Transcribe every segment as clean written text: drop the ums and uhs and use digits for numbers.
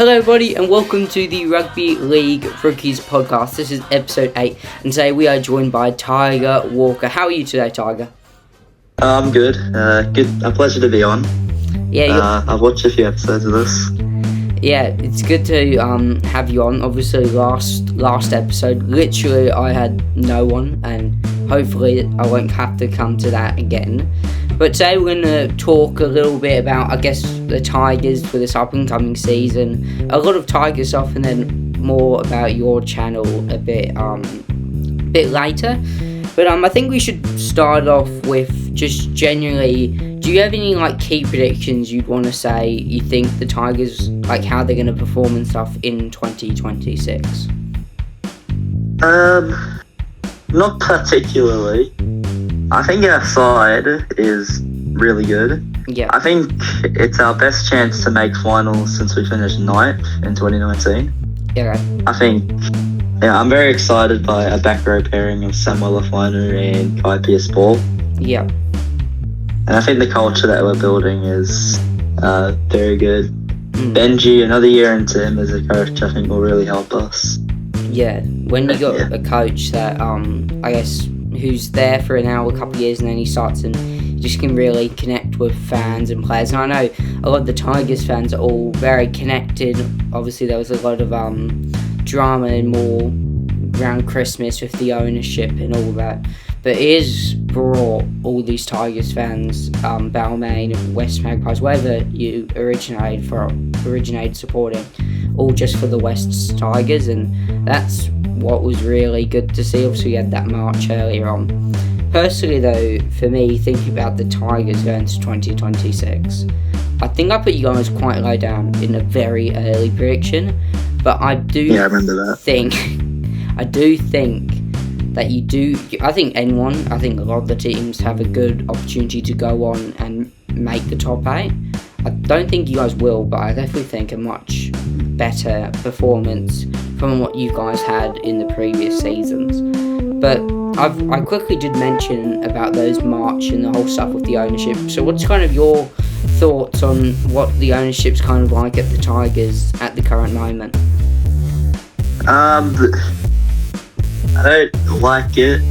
Hello everybody and welcome to the Rugby League Rookies podcast. This is episode 8 and today we are joined by Tiger Walccer. How are you today, Tiger? I'm good. A pleasure to be on. Yeah, I've watched a few episodes of this. Yeah, it's good to have you on. Obviously last episode, literally I had no one and hopefully I won't have to come to that again. But today we're going to talk a little bit about, I guess, the Tigers for this up-and-coming season. A lot of Tiger stuff and then more about your channel a bit later. But I think we should start off with just generally, do you have any key predictions you'd want to say you think the Tigers, how they're going to perform and stuff in 2026? Not particularly. I think our side is really good. Yeah. I think it's our best chance to make finals since we finished 9th in 2019. Yeah. I think, I'm very excited by a back row pairing of Samuel Lafiner and Kai Pearce-Ball. Yeah. And I think the culture that we're building is very good. Benji, another year into him as a coach, I think will really help us. Yeah, when you got a coach that, I guess, who's there for now a couple of years and then he starts and you just can really connect with fans and players. And I know a lot of the Tigers fans are all very connected. Obviously, there was a lot of drama and more around Christmas with the ownership and all that. But it has brought all these Tigers fans, Balmain, West Magpies, wherever you originated supporting, all just for the West Tigers, and that's what was really good to see. Obviously, we had that march earlier on. Personally, though, for me, thinking about the Tigers going to 2026, I think I put you guys quite low down in a very early prediction, but I remember that. I do think that I think a lot of the teams have a good opportunity to go on and make the top 8. I don't think you guys will, but I definitely think a much better performance from what you guys had in the previous seasons. But I quickly did mention about those March and the whole stuff with the ownership. So what's kind of your thoughts on what the ownership's kind of like at the Tigers at the current moment? I don't like it.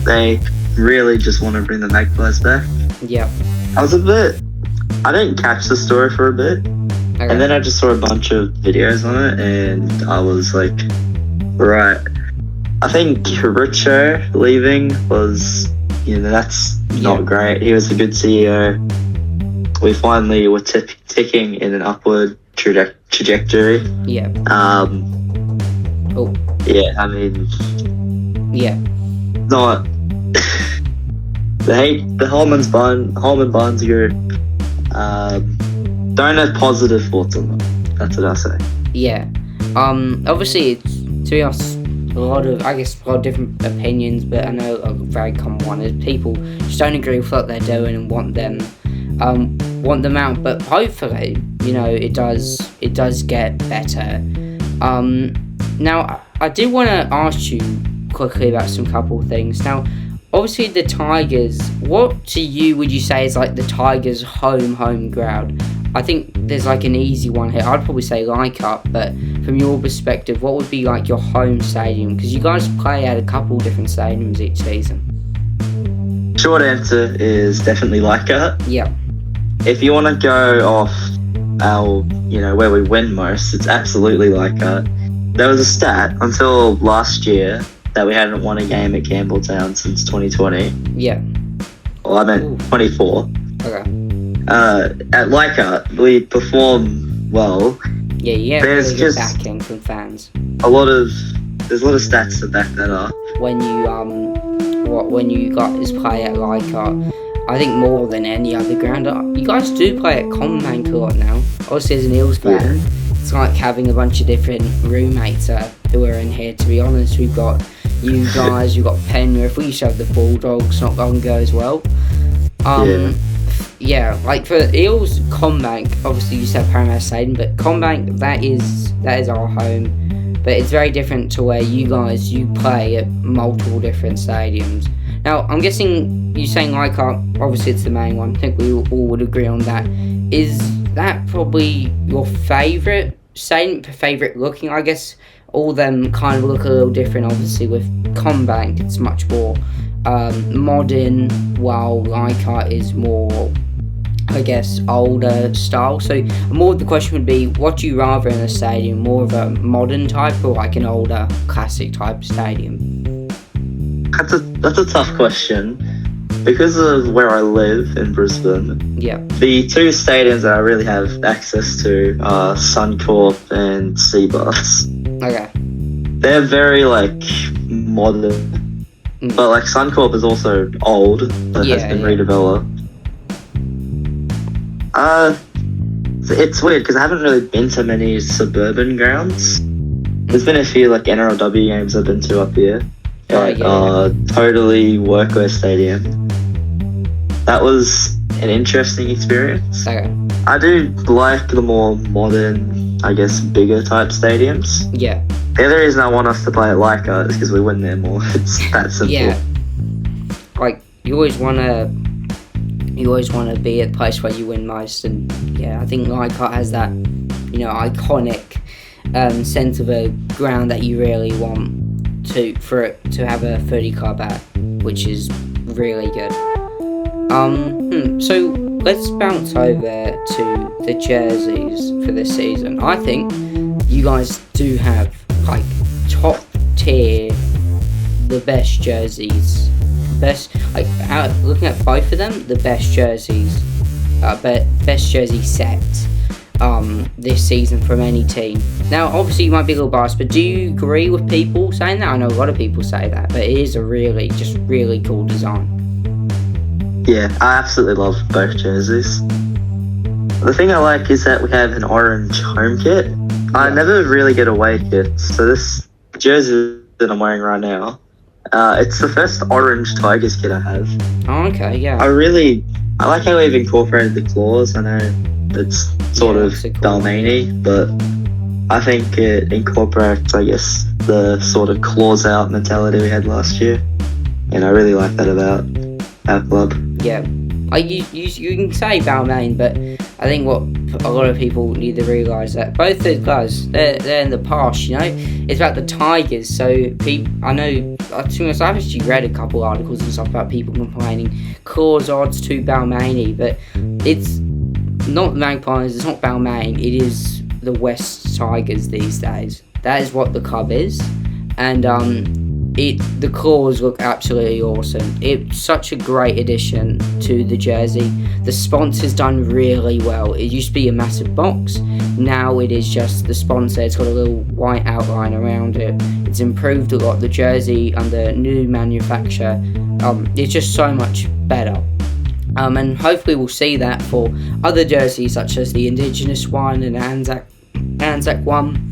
They really just want to bring the Magpies back. Yeah. I didn't catch the story for a bit. Okay. And then I just saw a bunch of videos on it and I was like, right. I think Richo leaving was, that's not great. He was a good CEO. We finally were ticking in an upward trajectory. Yeah. Yeah, I mean... Yeah. Not... the Holman Barnes group don't have positive thoughts on them. That's what I say. Yeah. Obviously, it's, to be honest, a lot of different opinions, but I know a very common one is people just don't agree with what they're doing and want them out. But hopefully, it does get better. Now, I do want to ask you quickly about some couple of things. Now, obviously the Tigers, what to you would you say is the Tigers' home ground? I think there's an easy one here. I'd probably say Leichhardt, but from your perspective, what would be your home stadium? Because you guys play at a couple different stadiums each season. Short answer is definitely Leichhardt. Yeah. If you want to go off our, where we win most, it's absolutely Leichhardt. There was a stat until last year that we hadn't won a game at Campbelltown since 2020. Yeah. Well, I meant 24. Okay. At Leichhardt, we perform well. Yeah, there's really just backing from fans. There's a lot of stats to back that up. When you guys play at Leichhardt, I think more than any other ground. You guys do play at Combank a lot now. Obviously, as an Eels fan, it's like having a bunch of different roommates who are in here. To be honest, we've got you guys, you've got Penrith. We used to have the Bulldogs not long ago as well. Yeah, for Eels, Combank, obviously you used to have Parramatta Stadium, but Combank, that is our home. But it's very different to where you play at multiple different stadiums. Now, I'm guessing you're saying Leichhardt, obviously it's the main one. I think we all would agree on that. that probably your favourite stadium, favourite looking? I guess all them kind of look a little different. Obviously, with Combank, it's much more modern, while Leichhardt is more, I guess, older style. So more of the question would be, what do you rather in a stadium? More of a modern type or like an older classic type stadium? That's a tough question. Because of where I live in Brisbane, Yeah. the two stadiums that I really have access to are Suncorp and Seabass. Okay. They're very like modern, but like Suncorp is also old, but has been redeveloped. It's weird because I haven't really been to many suburban grounds. There's been a few like NRLW games I've been to up here. Totally Workwear Stadium. That was an interesting experience. Okay. I do like the more modern, I guess, bigger type stadiums. Yeah. The other reason I want us to play at Leichhardt is because we win there more. It's that simple. Yeah. Like you always wanna be at the place where you win most, and yeah, I think Leichhardt has that, iconic sense of a ground that you really want for it to have a footy club at, which is really good. So let's bounce over to the jerseys for this season. I think you guys do have like top tier, the best jerseys, looking at both of them, the best jerseys, best jersey set this season from any team. Now, obviously, you might be a little biased, but do you agree with people saying that? I know a lot of people say that, but it is a really cool design. Yeah, I absolutely love both jerseys. The thing I like is that we have an orange home kit. I never really get away kits, so this jersey that I'm wearing right now, it's the first orange Tigers kit I have. Oh, okay, yeah. I like how we've incorporated the claws. I know it's sort of Balmainy, but I think it incorporates, I guess, the sort of claws out mentality we had last year, and I really like that about our club. Yeah, you can say Balmain, but I think what a lot of people need to realise that both those guys, they're in the past, it's about the Tigers. So I know, to be honest, I've actually read a couple articles and stuff about people complaining claws odds to Balmain, but it's not Magpies, it's not Balmain, it is the West Tigers these days. That is what the club is, and the claws look absolutely awesome. It's such a great addition to the jersey. The sponsor's done really well. It used to be a massive box. Now it is just the sponsor. It's got a little white outline around it. It's improved a lot. The jersey under new manufacture, it's just so much better. And hopefully we'll see that for other jerseys such as the Indigenous one and Anzac one.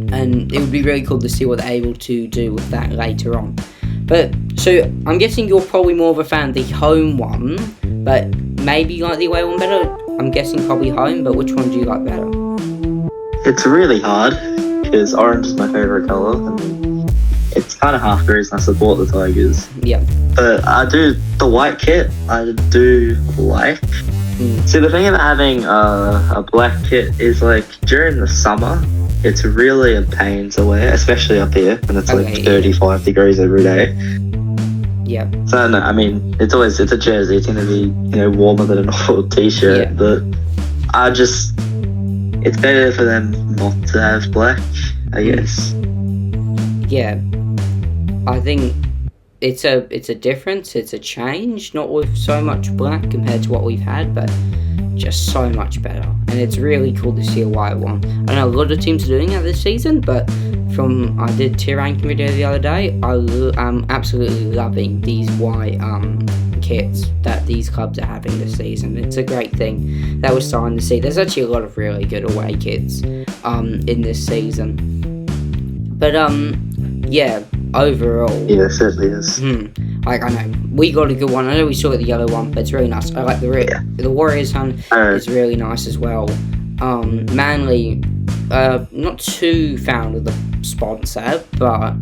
And it would be really cool to see what they're able to do with that later on. But so I'm guessing you're probably more of a fan of the home one, but maybe you like the away one better. I'm guessing probably home, but which one do you like better? It's really hard because orange is my favourite colour, and it's kind of half the reason I support the Tigers. Yeah. But I do the white kit. I do like. See, the thing about having a black kit is like during the summer, it's really a pain to wear, especially up here when it's 35 degrees every day. Yeah. So no, I mean, it's a jersey. It's gonna be warmer than a normal t-shirt, but it's better for them not to have black, I guess. Yeah, I think it's a difference. It's a change, not with so much black compared to what we've had, but just so much better. And it's really cool to see a white one. I know a lot of teams are doing that this season, but I did tier ranking video the other day. I'm absolutely loving these white kits that these clubs are having this season. It's a great thing that we're starting to see. There's actually a lot of really good away kits in this season. But yeah, overall, yeah, it certainly is. Like, I know we got a good one. I know we saw the yellow one, but it's really nice. I like the Warriors one. It's really nice as well. Manly, not too fan of the sponsor, but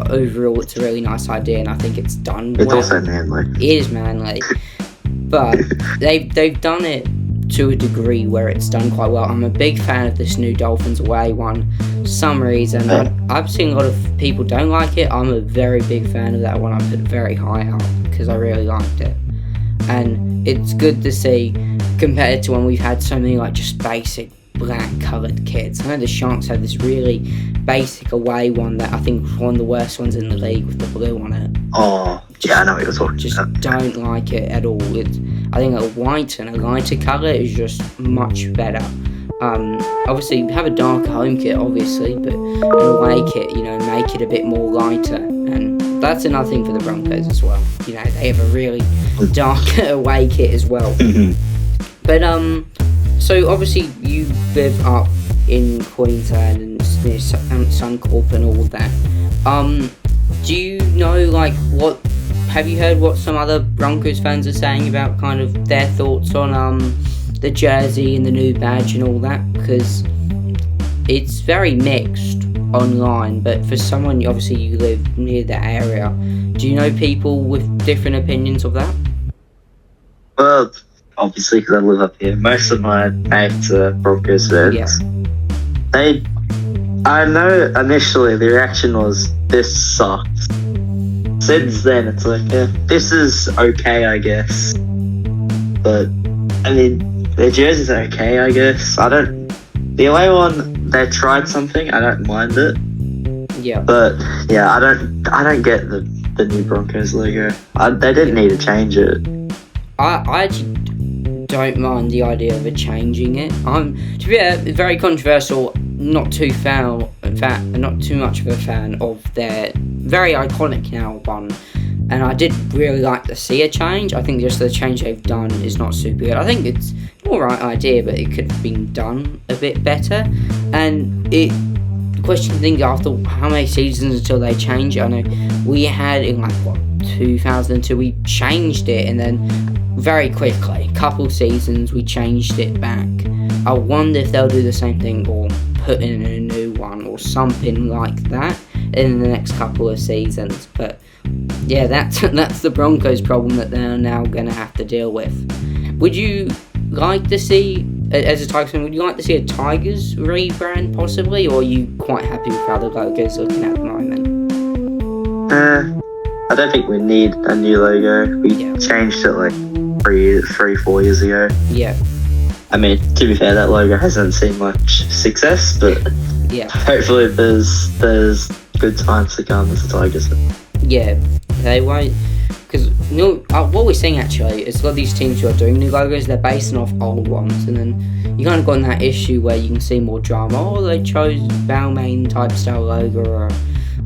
overall it's a really nice idea, and I think it's done well. It's also Manly. It is Manly, but they've done it to a degree where it's done quite well. I'm a big fan of this new Dolphins away one. For some reason, I've seen a lot of people don't like it. I'm a very big fan of that one. I put it very high up because I really liked it. And it's good to see compared to when we've had so many like just basic black coloured kits. I know the Sharks had this really basic away one that I think was one of the worst ones in the league with the blue on it. Oh, yeah, I know what you're talking Just about. don't like it at all. I think a white and a lighter colour is just much better. Obviously, have a darker home kit, obviously, but an away kit, make it a bit more lighter. And that's another thing for the Broncos as well. They have a really dark away kit as well. But, so obviously you live up in Queensland and near Suncorp and all that. Do you know, have you heard what some other Broncos fans are saying about kind of their thoughts on the jersey and the new badge and all that? Because it's very mixed online, but for someone, obviously you live near the area, do you know people with different opinions of that? Well, obviously, because I live up here, most of my mates are Broncos fans. Yeah. I know initially the reaction was, this sucks. Since then, it's like, this is okay, I guess. But, I mean, their jerseys are okay, I guess. The away one, they tried something, I don't mind it. Yeah. But, yeah, I don't get the new Broncos logo. They didn't need to change it. I actually don't mind the idea of it changing it. To be fair, very controversial. Not too much of a fan of their very iconic now one, and I did really like to see a change. I think just the change they've done is not super good. I think it's an alright idea, but it could have been done a bit better. And the question to think after how many seasons until they change it. I know we had in 2002 we changed it, and then very quickly, a couple seasons, we changed it back. I wonder if they'll do the same thing or put in a new one or something like that in the next couple of seasons. But yeah, that's the Broncos' problem that they're now going to have to deal with. Would you like to see, as a Tigers fan, would you like to see a Tigers rebrand possibly, or are you quite happy with how the logo's looking at the moment? I don't think we need a new logo. We changed it 3-4 years ago. Yeah. I mean, to be fair, that logo hasn't seen much success, but yeah, hopefully there's good times to come as the Tigers. Yeah, they won't, because what we're seeing actually is a lot of these teams who are doing new logos, they're basing off old ones, and then you kind of got in that issue where you can see more drama. Oh, they chose Balmain type style logo or a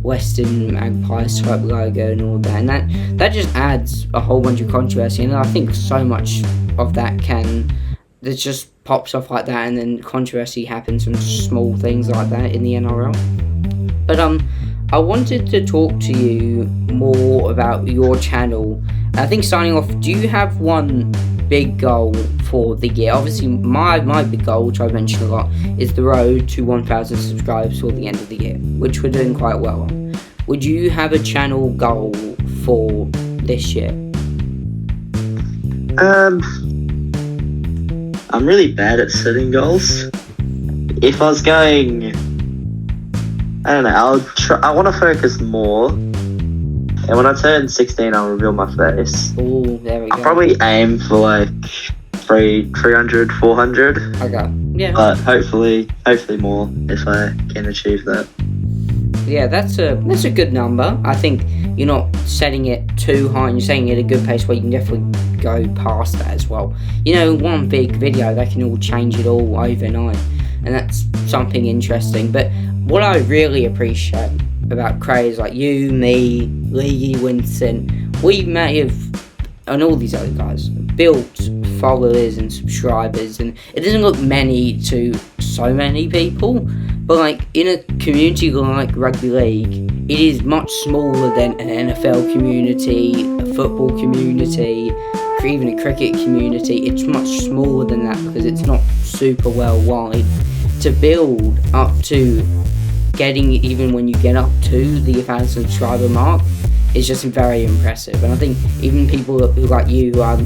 Western Magpies type logo and all that, and that just adds a whole bunch of controversy. And I think so much of that that just pops off like that, and then controversy happens from small things like that in the NRL. But I wanted to talk to you more about your channel. I think starting off, do you have one big goal for the year? Obviously, my big goal, which I've mentioned a lot, is the road to 1,000 subscribers for the end of the year, which we're doing quite well on. Would you have a channel goal for this year? I'm really bad at setting goals. If I was going, I don't know, I want to focus more. And when I turn 16, I'll reveal my face. Oh, there we go. I'll probably aim for 300, 400. Okay, yeah. But hopefully more if I can achieve that. Yeah, that's a good number. I think you're not setting it too high, and you're setting it at a good pace where you can definitely go past that as well. One big video, they can all change it all overnight, and that's something interesting. But what I really appreciate about creators like you, me, Lee, Winston, we may have, and all these other guys, built followers and subscribers, and it doesn't look many to so many people, but in a community like rugby league, it is much smaller than an NFL community, a football community, or even a cricket community. It's much smaller than that because it's not super well wide. To build up to getting, even when you get up to the 1,000 subscriber mark, is just very impressive. And I think even people who like you, like,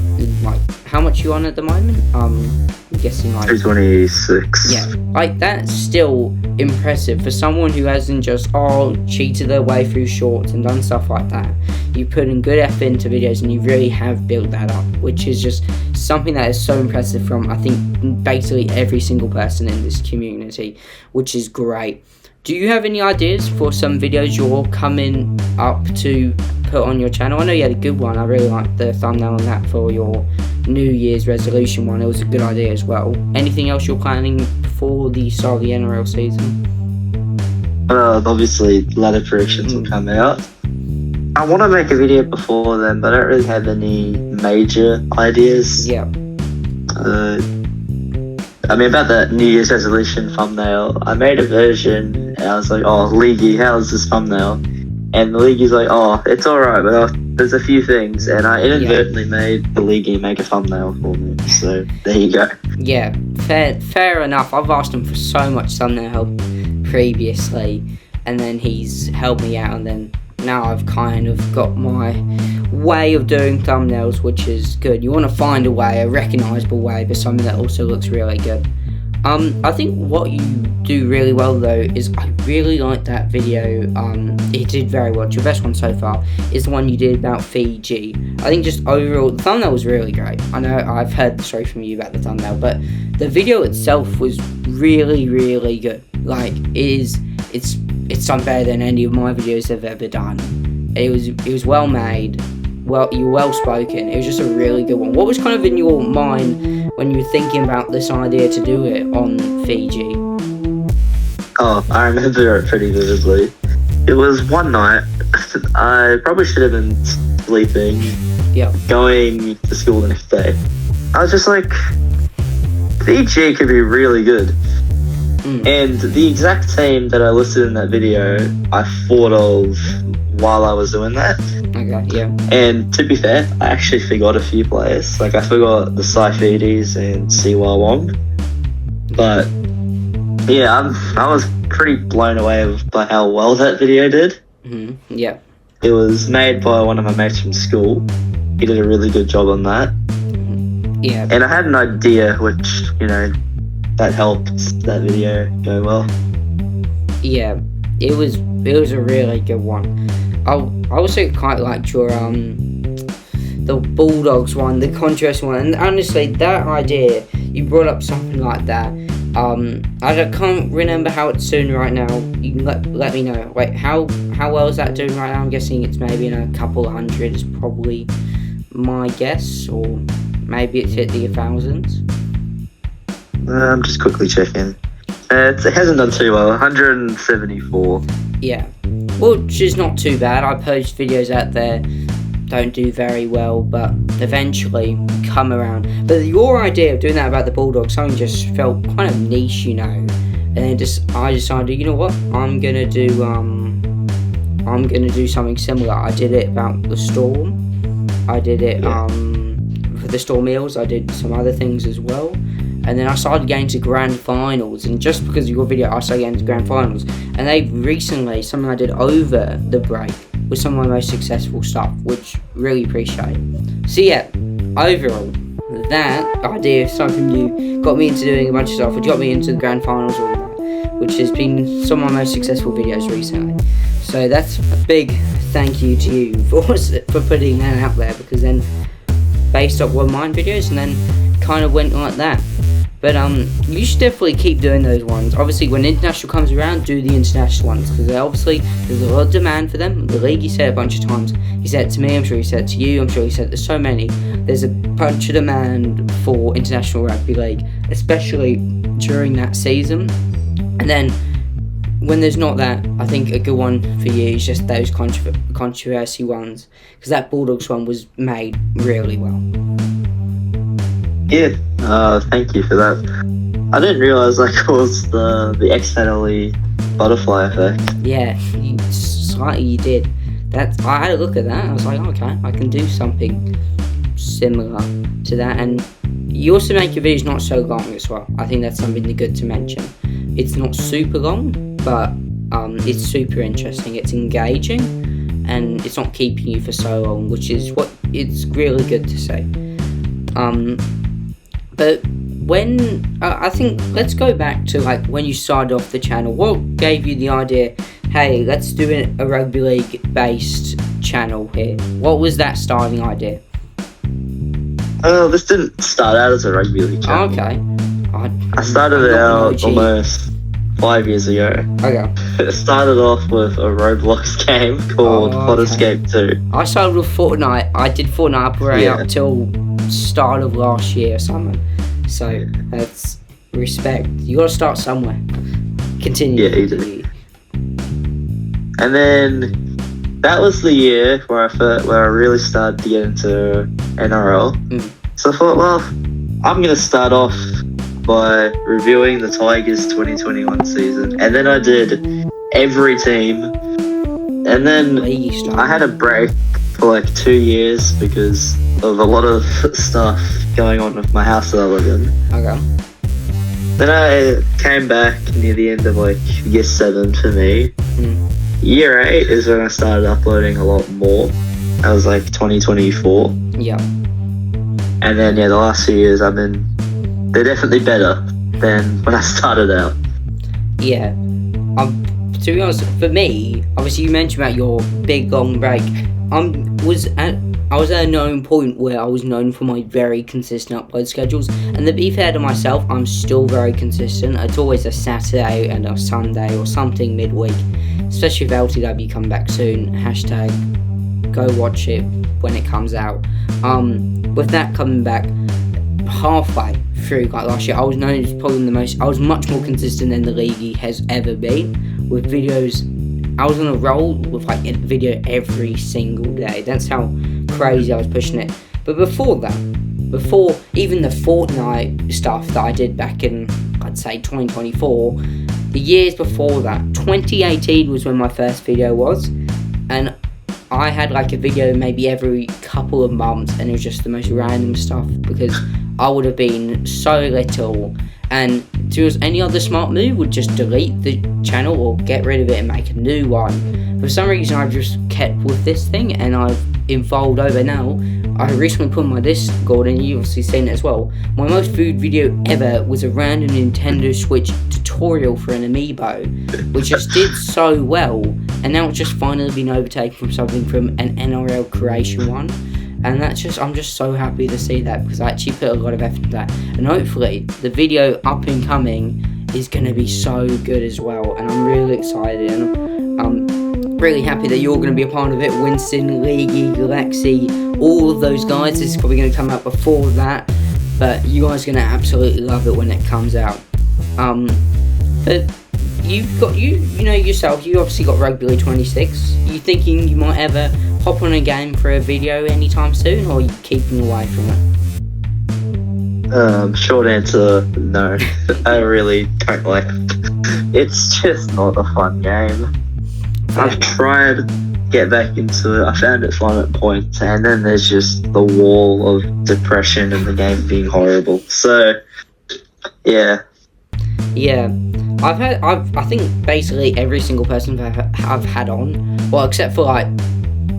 how much you on at the moment? I'm guessing like 226. Yeah, like that's still impressive for someone who hasn't just cheated their way through shorts and done stuff like that. You put in good effort into videos and you really have built that up, which is just something that is so impressive from, I think, basically every single person in this community, which is great. Do you have any ideas for some videos you're coming up to put on your channel? I know you had a good one. I really liked the thumbnail on that for your New Year's resolution one. It was a good idea as well. Anything else you're planning before the start of the NRL season? Obviously, ladder predictions will come out. I want to make a video before then, but I don't really have any major ideas. Yeah. I mean, about that New Year's resolution thumbnail, I made a version, and I was like, oh, Leaguey, how's this thumbnail? And the Leaguey's like, oh, it's alright, but there's a few things, and I inadvertently made the Leaguey make a thumbnail for me, so there you go. Yeah, fair enough. I've asked him for so much thumbnail help previously, and then he's helped me out, and then now I've kind of got my way of doing thumbnails, which is good. You want to find a way, a recognisable way, but something that also looks really good. I think what you do really well though is I really like that video. It did very well. It's your best one so far is the one you did about Fiji. I think just overall the thumbnail was really great. I know I've heard the story from you about the thumbnail, but the video itself was really, really good. Like it's done better than any of my videos I've ever done. It was well made. Well, you were well spoken. It was just a really good one. What was kind of in your mind when you were thinking about this idea to do it on Fiji? Oh, I remember it pretty vividly. It was one night. I probably should have been sleeping. Yep. Going to school the next day. I was just like, Fiji could be really good. And the exact team that I listed in that video, I thought of while I was doing that. Okay, yeah. And to be fair, I actually forgot a few players. Like, I forgot the Saifidis and Siwa Wong. But, yeah, I was pretty blown away by how well that video did. Mm-hmm. Yeah. It was made by one of my mates from school. He did a really good job on that. Yeah. And I had an idea which, that helped that video go well. Yeah, it was a really good one. I also quite liked your the Bulldogs one, the controversial one, and honestly that idea, you brought up something like that. I can't remember how it's doing right now. You can let me know. Wait, how well is that doing right now? I'm guessing it's maybe in a couple of hundred is probably my guess, or maybe it's hit the 1,000s. I'm just quickly checking. It hasn't done too well. 174. Yeah, which is not too bad. I post videos out there, don't do very well, but eventually come around. But your idea of doing that about the Bulldogs, something just felt kind of niche, And then I decided, you know what, I'm gonna do something similar. I did it about the Storm. I did it for the Storm Eels. I did some other things as well. And then I started getting to grand finals, and just because of your video, I started getting to grand finals. And they recently, something I did over the break, was some of my most successful stuff, which really appreciate. So yeah, overall, that idea of something new got me into doing a bunch of stuff, which got me into the grand finals, all that, which has been some of my most successful videos recently. So that's a big thank you to you for putting that out there, because then based off one of mine videos, and then kind of went like that. But you should definitely keep doing those ones. Obviously, when international comes around, do the international ones, because obviously there's a lot of demand for them. The league, he said a bunch of times. He said it to me, I'm sure he said it to you, I'm sure he said it to so many. There's a bunch of demand for international rugby league, especially during that season. And then when there's not that, I think a good one for you is just those controversy ones, because that Bulldogs one was made really well. Yeah, thank you for that. I didn't realise that caused the accidentally butterfly effect. Yeah, slightly you did. I had a look at that, I was like, okay, I can do something similar to that. And you also make your videos not so long as well. I think that's something good to mention. It's not super long, but it's super interesting, it's engaging, and it's not keeping you for so long, which is what it's really good to say. But when I think let's go back to like when you started off the channel. What gave you the idea? Hey, let's do a rugby league based channel here. What was that starting idea? Oh, this didn't start out as a rugby league channel. Okay. I started out almost 5 years ago. Okay. It started off with a Roblox game called Potterscape 2. I started with Fortnite. I did Fortnite up till start of last year or something. So that's respect. You gotta start somewhere. Continue. Yeah, you do. And then that was the year where I really started to get into NRL. So I thought, well, I'm gonna start off by reviewing the Tigers 2021 season, and then I did every team, and then I had a break for like 2 years because of a lot of stuff going on with my house that I live in. Okay. Then I came back near the end of like year 7 for me. Year 8 is when I started uploading a lot more. That was like 2024. Yeah. And then the last few years they're definitely better than when I started out. Yeah. To be honest, for me, obviously you mentioned about your big long break. I was at a known point where I was known for my very consistent upload schedules, and to be fair to myself, I'm still very consistent. It's always a Saturday and a Sunday or something midweek, especially if LTW come back soon. Hashtag go watch it when it comes out. With that coming back halfway through like last year, I was known as probably I was much more consistent than the league has ever been with videos. I was on a roll with like a video every single day. That's how crazy I was pushing it. But before that, before even the Fortnite stuff that I did back in, I'd say 2024, the years before that, 2018 was when my first video was, and I had like a video maybe every couple of months, and it was just the most random stuff because I would have been so little, and to us, any other smart move would just delete the channel or get rid of it and make a new one. For some reason, I've just kept with this thing, and I've evolved over now. I recently put on my Discord, and you've obviously seen it as well. My most viewed video ever was a random Nintendo Switch tutorial for an amiibo, which just did so well, and now it's just finally been overtaken from something from an NRL creation one. And I'm just so happy to see that, because I actually put a lot of effort into that. And hopefully, the video up and coming is going to be so good as well. And I'm really excited. And I'm really happy that you're going to be a part of it. Winston, Leagy, Galaxy, all of those guys. This is probably going to come out before that. But you guys are going to absolutely love it when it comes out. But you've got, you know yourself, you obviously got Rugby League 26. You thinking you might ever hop on a game for a video anytime soon, or are you keeping away from it? Short answer, no. I really don't like it. It's just not a fun game. I've tried to get back into it. I found it fun at points, and then there's just the wall of depression and the game being horrible. So, yeah. Yeah. I think basically every single person I've had on, well, except for like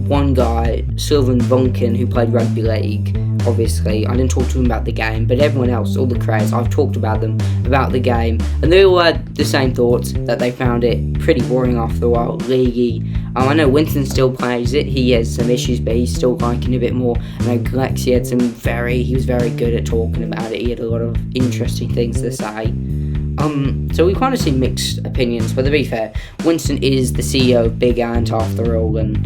one guy, Sylvan Bunkin, who played Rugby League, obviously. I didn't talk to him about the game, but everyone else, all the creators, I've talked about them, about the game, and they all had the same thoughts, that they found it pretty boring after a while, leaguey. I know Winston still plays it, he has some issues, but he's still liking it a bit more. I know Galaxy he was very good at talking about it, he had a lot of interesting things to say. So we kind of see mixed opinions, but to be fair, Winston is the CEO of Big Ant after all, and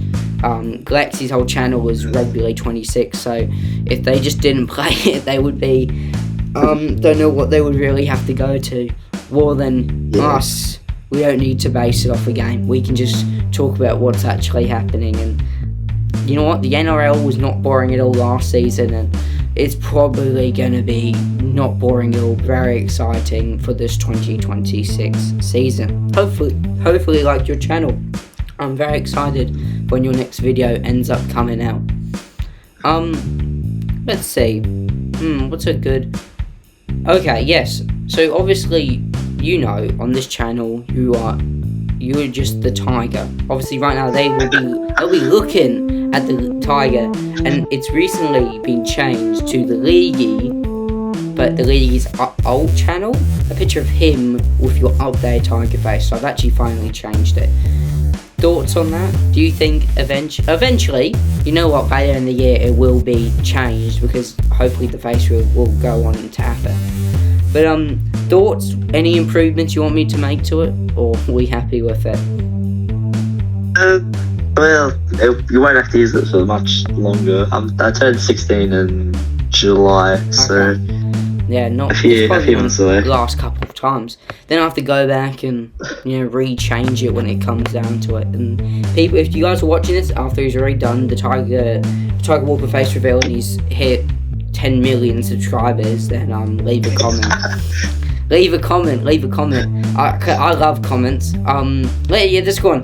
Galaxy's whole channel was Rugby League 26, so if they just didn't play it, they would be, don't know what they would really have to go to. More than us, we don't need to base it off a game, we can just talk about what's actually happening. And you know what, the NRL was not boring at all last season, and it's probably going to be not boring at all, very exciting for this 2026 season. Hopefully like your channel. I'm very excited when your next video ends up coming out. Let's see. What's a good... Okay, yes. So obviously, you know, on this channel, you you're just the tiger. Obviously, right now they'll be looking at the tiger, and it's recently been changed to the Leaguey, but the Leaguey's old channel. A picture of him with your up there tiger face. So I've actually finally changed it. Thoughts on that? Do you think eventually, you know what, by the end of the year it will be changed, because hopefully the face will go on to happen. But thoughts? Any improvements you want me to make to it, or are we happy with it? Well, you won't have to use it for much longer. I turned 16 in July, so yeah, not a few months away. Last couple of times. Then I have to go back and rechange it when it comes down to it. And people, if you guys are watching this after he's already done the Tiger Walker face reveal and he's hit 10 million subscribers, then leave a comment. Leave a comment. I love comments. Just go on.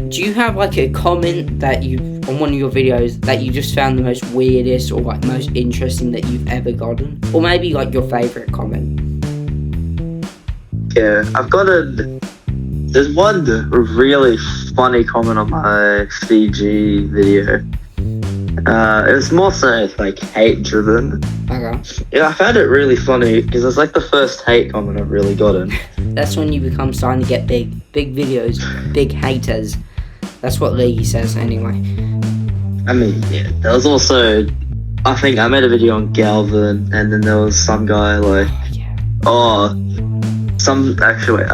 Do you have like a comment that you on one of your videos that you just found the most weirdest or like most interesting that you've ever gotten, or maybe like your favorite comment? Yeah, there's one really funny comment on my Fiji video. It was more so like hate driven. Okay. Yeah, I found it really funny because it's like the first hate comment I've really gotten. That's when you starting to get big videos, big haters. That's what Leahy says anyway. I mean, yeah, there was also, I think I made a video on Galvin, and then there was some guy like, actually,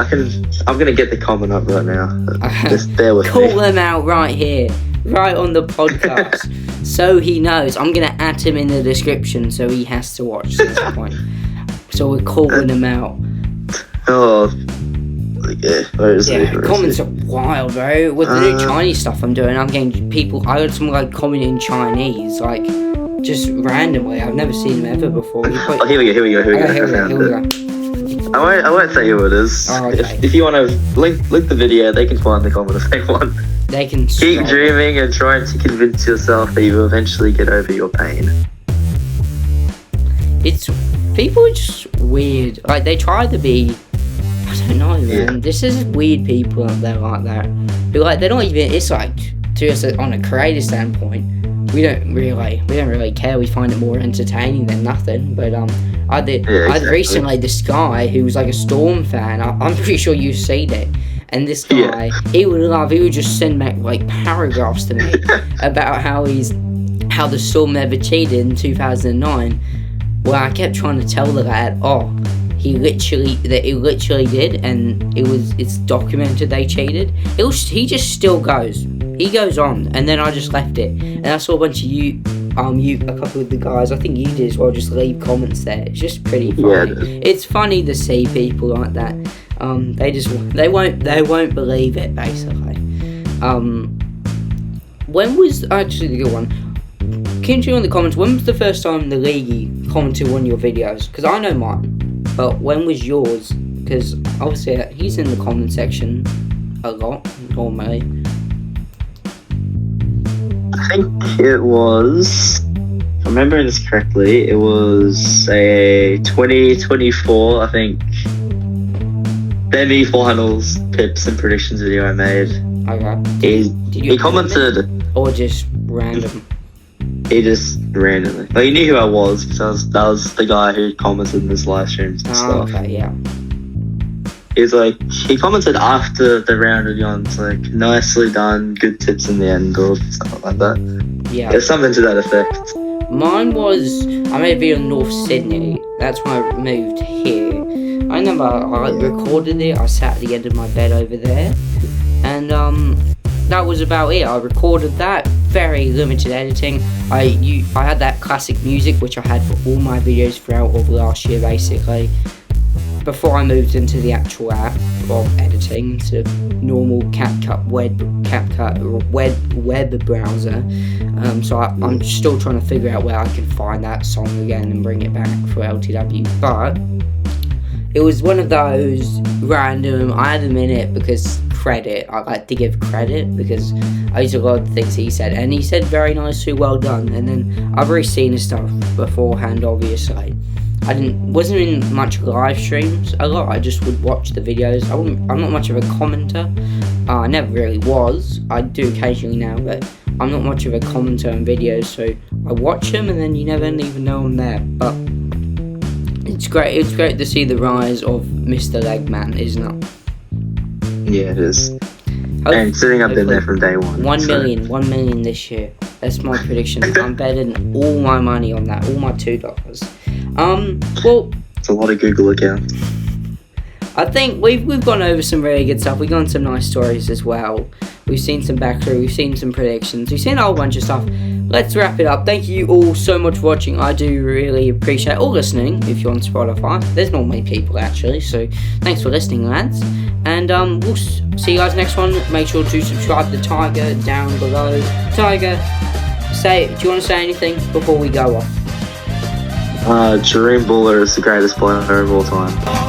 I'm gonna get the comment up right now. Just bear with me. Call them out right here, right on the podcast, so he knows. I'm gonna add him in the description, so he has to watch this point. So we're calling him out. Oh, yeah. Comments are wild, bro. With the new Chinese stuff I'm doing, I'm getting people. I heard someone like comment in Chinese, like just randomly. I've never seen them ever before. Here we go. I won't say who it is. Oh, okay. If you want to link the video, they can find the comment if they want. They can keep dreaming and trying to convince yourself that you will eventually get over your pain. People are just weird. Like they try to be. I don't know, man. Yeah. This is weird people out there like that. Who like they're not even. It's like to us on a creator standpoint, we don't really care. We find it more entertaining than nothing. But I recently this guy who was like a Storm fan. I'm pretty sure you've seen it. And this guy, he would just send back like paragraphs to me about how the Storm never cheated in 2009. Well, I kept trying to tell the lad, he literally did, and it's documented they cheated. He just still goes. He goes on, and then I just left it. And I saw a bunch of a couple of the guys, I think you did as well, just leave comments there. It's just pretty funny. Yeah. It's funny to see people like that. They won't believe it, basically. When was actually the good one? Can you in the comments, when was the first time the Leaguey commented on your videos? Because I know mine, but when was yours? Because obviously he's in the comment section a lot, normally. I think it was, if I'm remembering this correctly, it was a 2024, I think, Demi finals tips and predictions video I made. Okay. He commented. Or just random? He just randomly. Like, he knew who I was because that was the guy who commented in his live streams and stuff. Okay, yeah. He commented after the round of yawns, like, nicely done, good tips in the end, or something like that. Yeah. There's something to that effect. Mine was, I made a video in North Sydney. That's when I moved here. I remember I recorded it. I sat at the end of my bed over there. And, that was about it. I recorded that, very limited editing. I had that classic music which I had for all my videos throughout all last year, basically. Before I moved into the actual app of editing, into normal CapCut web browser. So I'm still trying to figure out where I can find that song again and bring it back for LTW. But it was one of those random. I had a minute because credit. I like to give credit because I used a lot of the things he said, and he said very nicely, well done. And then I've already seen his stuff beforehand, obviously. wasn't in much live streams a lot. I just would watch the videos. I'm not much of a commenter. I never really was. I do occasionally now, but I'm not much of a commenter on videos, so I watch them and then you never even know I'm there. But it's great to see the rise of Mr. Legman, isn't it? Yeah, it is. And sitting up in there from day one. 1 million this year. That's my prediction. I'm betting all my money on that, all my $2. Well, it's a lot of Google accounts. I think we've gone over some really good stuff. We've gone some nice stories as well. We've seen some backstory, we've seen some predictions, we've seen a whole bunch of stuff. Let's wrap it up. Thank you all so much for watching. I do really appreciate all listening. If you're on Spotify, there's not many people actually, so thanks for listening, lads. And we'll see you guys next one. Make sure to subscribe to Tiger down below. Tiger, do you want to say anything before we go off? Jerome Buller is the greatest player of all time.